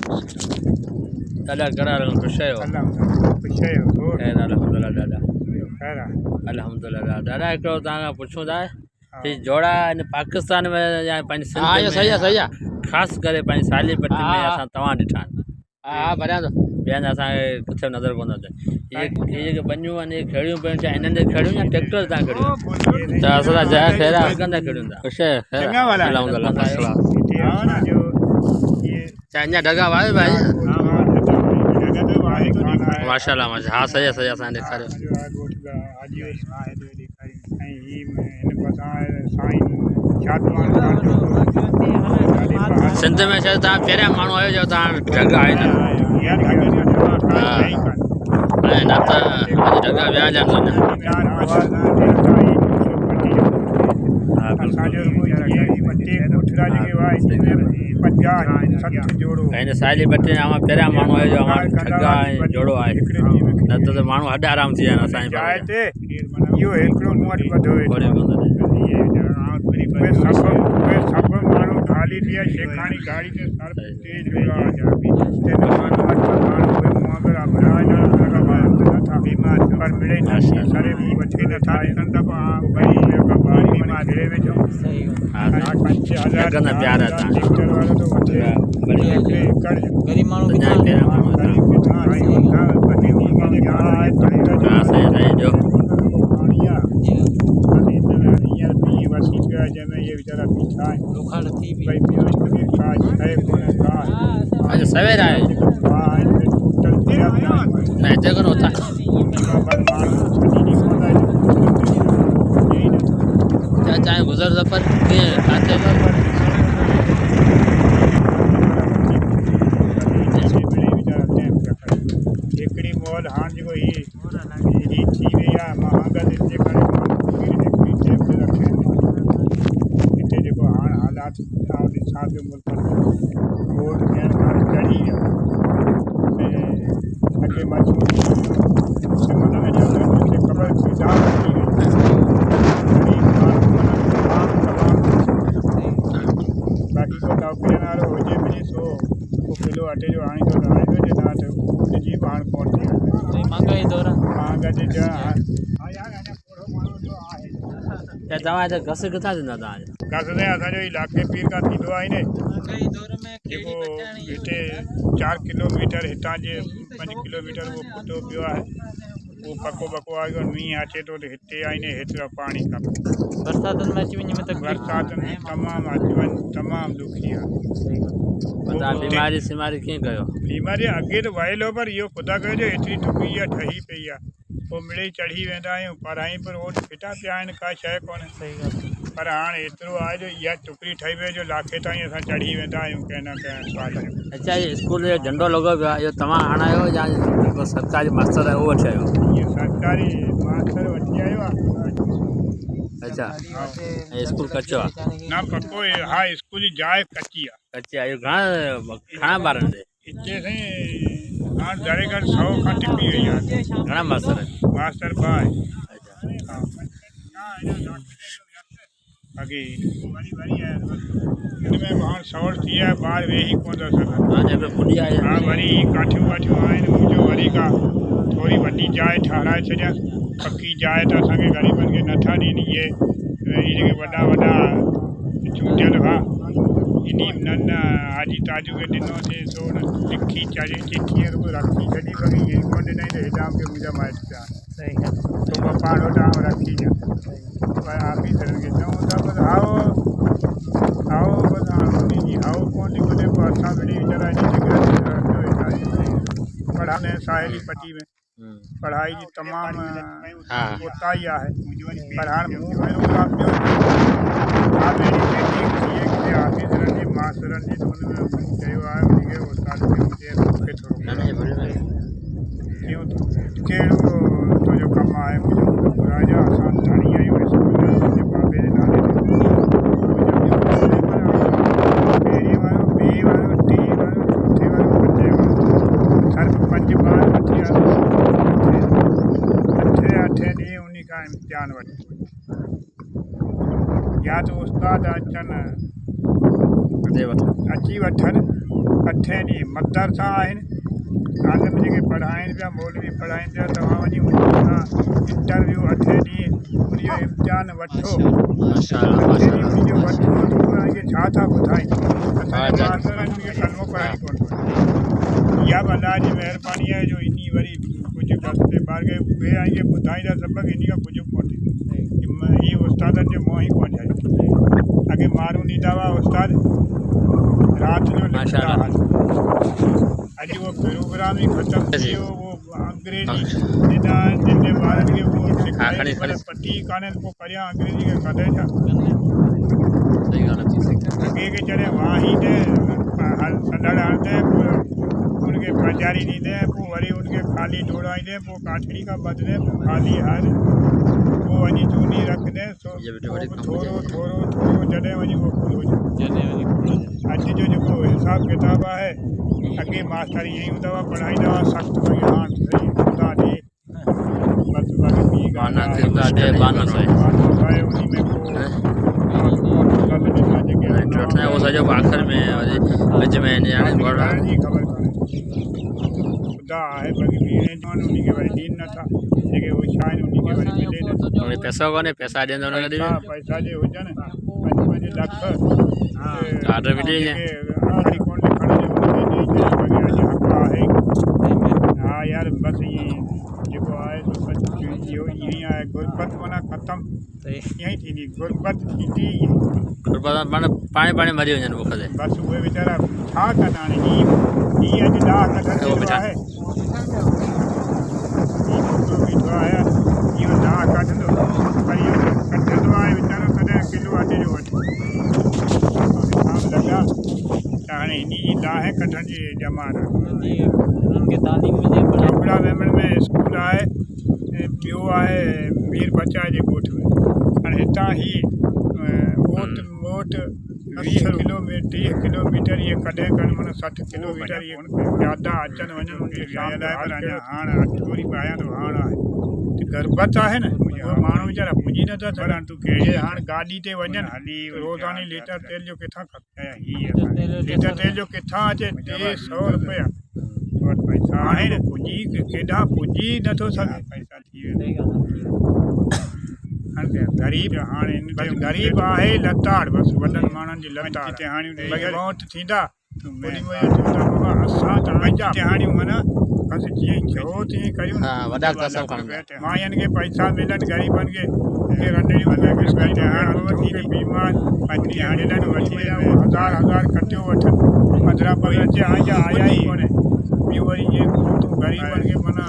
ॾाॾा कहिड़ा हाल आहिनि? ख़ुशि आहियो? अल्हम्दुलिल्लाह ॾाॾा। अल्हम्दुलिल्लाह ॾाॾा हिकिड़ो तव्हां खां पुछूं था कि जोड़ा इन पाकिस्तान में या पंहिंजे सिंध में सही आहे ख़ासि करे पंहिंजी साली पट्टी में असां तव्हां ॾिठा आहिनि। भरियां थो ॿियनि असांखे किथे नज़र कोन अचे। इहे जेके बनियूं आहिनि खेड़ियूं पियूं छा इन्हनि ते खेड़ियूं या ट्रैक्टर तां खेड़ियूं? त असां जय ख़ैर आहे कंदा खेड़ियूं था। ख़ुशि आहे? अल्हम्दुलिल्लाह छा अञा ढगा वाहे भाई? माशाल्लाह माशा हाँ सही आहे असांखे ॾेखारियो। सिंध में शायदि तव्हां पहिरियां माण्हू आहियो जो तव्हां ढगा आहे न? ऐं न त ढगा विया हलिया आहिनि। हिन साहिली पट्टी में पहिरियां माण्हू आहियो जो ढगा ऐं जोड़ो आहे, न त माण्हू हॾ आराम थी विया आहिनि असांजे प्यार है सवेरा है होता चाहे गुजर सफर तव्हां घस किथां थींदा तव्हांजो? घस ने असांजो इलाइक़े पीर खां थींदो आहे हिते 4 किलोमीटर हितां जे 5 किलोमीटर वो पुटो पियो आहे वो पको पको आहे मींहुं अचे थो त हिते आहिनि हेतिरा पाणी खपे बरसातनि में अची वञे में त बरसातनि में तमामु अची वञ तमामु ॾुखी आहे। बीमारी सिमारी कीअं कयो? बीमारी अॻे त वयल हो पर इहो ख़ुदा कयो जो एतिरी ॾुखी आहे ठही पई आहे पोइ मिड़े चढ़ी वेंदा आहियूं पढ़ाई पर रोड फिटा पिया आहिनि का शइ कोन्हे पर हाणे एतिरो आहे जो इहा टुकड़ी ठही वई जो लाखे ताईं असां चढ़ी वेंदा आहियूं कंहिं न कंहिं सवाल। अच्छा ये स्कूल जो झंडो लॻो पियो आहे इहो तव्हां हणायो या जेको सरकारी मास्टर आहे उहो वठी आयो? इहो सरकारी मास्टर वठी आयो आहे। अच्छा ऐं स्कूल कचो आहे? न पको हा स्कूल जी जाइ कची आहे। कची आहे इहो घणा ॿार आहिनि हिते साईं हाणे घणे घणे 100 खां टिपी वई आहे। घणा मास्टर आहिनि? मास्टर 2 आहे। बाक़ी हिन में हाणे सवड़ थी आहे ॿार वेही कोन था सघनि। हा वरी काठियूं वाठियूं आहिनि मुंहिंजो वरी का थोरी वॾी जाइ ठाराए छॾिया पकी जाइ त असांखे ग़रीबनि खे नथा ॾियनि इहे जेके वॾा वॾा चूंडियल हुआ इन न हाजी ताजू खे ॾिनोसीं सो लिखी चढ़ी चिठीअ रुॻो रखी छॾी वरी ईअं कोन ॾिनई त हेॾां बि मुंहिंजा माइट पिया तो पाण होॾां रखी ॾिया पर ऑफिसरनि खे चऊं था बसि आओ बसि हाणे उनजी आओ कोन थी वञे पोइ असां वरी वीचारा पढ़ाने साहेली पट्टी में पढ़ाई जी तमामु कोताही आहे पर हाणे मूं पहिरियों ऑफिसरनि जी मास्तरनि जी हुन में चयो आहे उनखे उस्ताद खे मूंखे थोरो कहिड़ो तुंहिंजो कमु आहे मुंहिंजो राजा असां खणी आहियूं स्कूल मुंहिंजे बाबे जे नाले ते पहिरीं वारो ॿिए वारो टे वारो चौथे वारो पंजे वारो हर 5 ॿार वठी आयो 8 ॾींहं उन खां इम्तिहान वठी या त उस्ताद अचनि अची वठनि अठे ॾींहं मदरसा आहिनि आलम जेके पढ़ाइनि पिया मौलवी पढ़ाइनि पिया तव्हां वञी इंटरव्यू अठे ॾींहं उनजो इम्तिहान वठो उनजो वठो तव्हांखे छा था ॿुधाइनि असांजे मास्तरनि खे कलमो पढ़ाइनि कोन इहा बि अलाह जी महिरबानी आहे जो इन वरी कुझु रस्ते ॿार खे ॿिए खे ॿुधाईंदा सबक़ु इन खां कुझु कोन्हे इहे उस्तादनि जो मोह ई कोन आहे अॻे माण्हू ॾींदा हुआ उस्ताद राति जो लिखंदा हुआ अॼु उहो प्रोग्राम ई ख़तमु थी वियो उहो अंग्रेजी ॾिना जिन ॿारनि खे उहो सिखाए पटी कान्हे पोइ परियां अंग्रेजी खे कढे छा अॻे खे जॾहिं वाही ॾे सॾड़ हणंदे पोइ उनखे पंजारी ॾींदे पोइ वरी उनखे ख़ाली दौड़ाईंदे पोइ काठड़ी खां ॿधंदे पोइ ख़ाली हर पोइ वञी चूनी रखंदे थोरो थोरो थोरो जॾहिं वञी उहो पूरो अॼु जो जेको हिसाबु किताबु आहे अॻे मास्टर ईअं ई हूंदा हुआ पढ़ाईंदा हुआ सख़्तु भई हाणे सही ख़ुदा ॾे बसि बाक़ी ॿी ॻाल्हि आहे उन में वो सॼो आख़िर में विच में जी ख़बर कान्हे ख़ुदा आहे बाक़ी ॿी उन खे वरी ॾीनि नथा जेके होशियार आहिनि उन खे वरी मिले नथो पैसो कोन्हे पैसा ॾींदो पैसा जे हुजनि 5 लख ऑर्डर मिली वञे कोन लिखण जो हा यार बसि ईअं जेको आहे इहो ईअं ई आहे गुरबत माना ख़तमु ईअं ई थींदी गुरबत थींदी माना पाणे पाणे मरी वञनि बुख ते बसि उहे वीचारा छा कनि हाणे हीअ अॼु ॾाह कढंदो आहे बीठो आहे इहो ॾाह कढंदो पर इहो कढंदो आहे वीचारो तॾहिं किलो अॼु जो वठे लॻा त हाणे इन जी ॾाह कढण जी ॼमार चोपड़ा वेमण में स्कूल आहे ऐं ॿियो आहे मीर बचा जे ॻोठ में हाणे हितां ई वोट 20 किलोमीटर इहे कॾहिं कनि माना 60 किलोमीटर इहे ॾाढा अचनि वञनि पर अञा हाणे थोरी बि आया थो हाणे आहे गरबत आहे न उहे माण्हू वीचारा पुॼी नथा सघनि तूं कहिड़े हाणे गाॾी ते वञनि हली रोज़ानी लीटर तेल जो किथां खपे लीटर तेल जो किथां अचे 100 रुपया वटि पैसा आहिनि पुॼी केॾा पुॼी नथो सघे पैसा थी वेंदा ग़रीब हाणे ग़रीब आहे लताड़ बसि वॾनि माण्हुनि जी लताड़ हाणे मौत थींदा असां त पंहिंजा हाणियूं माना बसि जीअं चओ तीअं कयूं माइयुनि खे पैसा मिलनि ग़रीबनि खे रंधिणियूं बीमार पंहिंजी हाणे वठी विया हज़ार कटियो वठनि 15 अचे हाणे आया ई कोन्हे ॿियो वरी ग़रीबनि खे माना